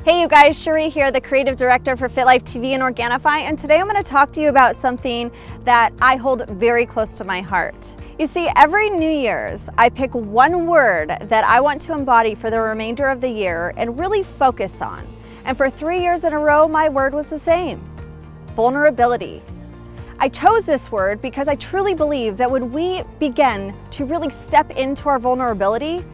Hey you guys, Sheree here, the creative director for FitLifeTV and Organifi, and today I'm going to talk to you about something that I hold very close to my heart. You see, every New Year's, I pick one word that I want to embody for the remainder of the year and really focus on. And for 3 years in a row, my word was the same: vulnerability. I chose this word because I truly believe that when we begin to really step into our vulnerability,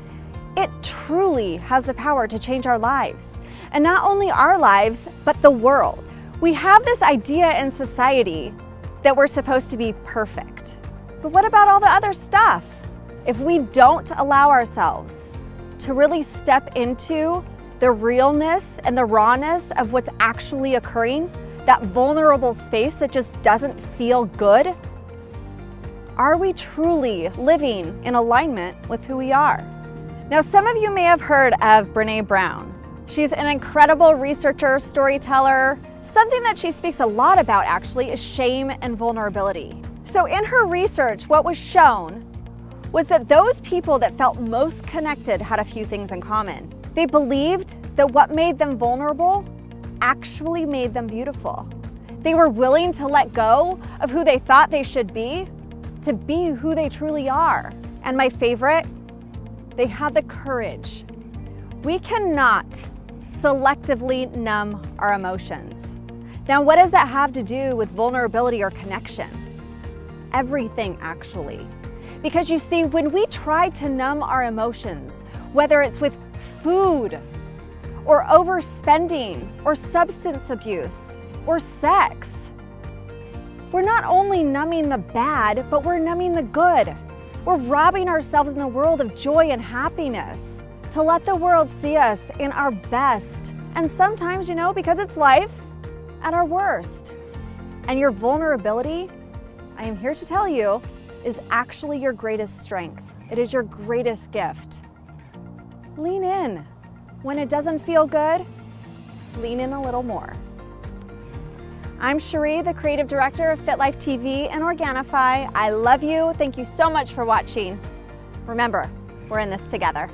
it truly has the power to change our lives. And not only our lives, but the world. We have this idea in society that we're supposed to be perfect. But what about all the other stuff? If we don't allow ourselves to really step into the realness and the rawness of what's actually occurring, that vulnerable space that just doesn't feel good, are we truly living in alignment with who we are? Now, some of you may have heard of Brené Brown. She's an incredible researcher, storyteller. Something that she speaks a lot about actually is shame and vulnerability. So in her research, what was shown was that those people that felt most connected had a few things in common. They believed that what made them vulnerable actually made them beautiful. They were willing to let go of who they thought they should be to be who they truly are. And my favorite, they had the courage. We cannot selectively numb our emotions. Now, what does that have to do with vulnerability or connection? Everything, actually. Because you see, when we try to numb our emotions, whether it's with food or overspending or substance abuse or sex, we're not only numbing the bad, but we're numbing the good. We're robbing ourselves in the world of joy and happiness to let the world see us in our best. And sometimes, you know, because it's life, at our worst. And your vulnerability, I am here to tell you, is actually your greatest strength. It is your greatest gift. Lean in. When it doesn't feel good, lean in a little more. I'm Sheree, the creative director of FitLifeTV and Organifi. I love you. Thank you so much for watching. Remember, we're in this together.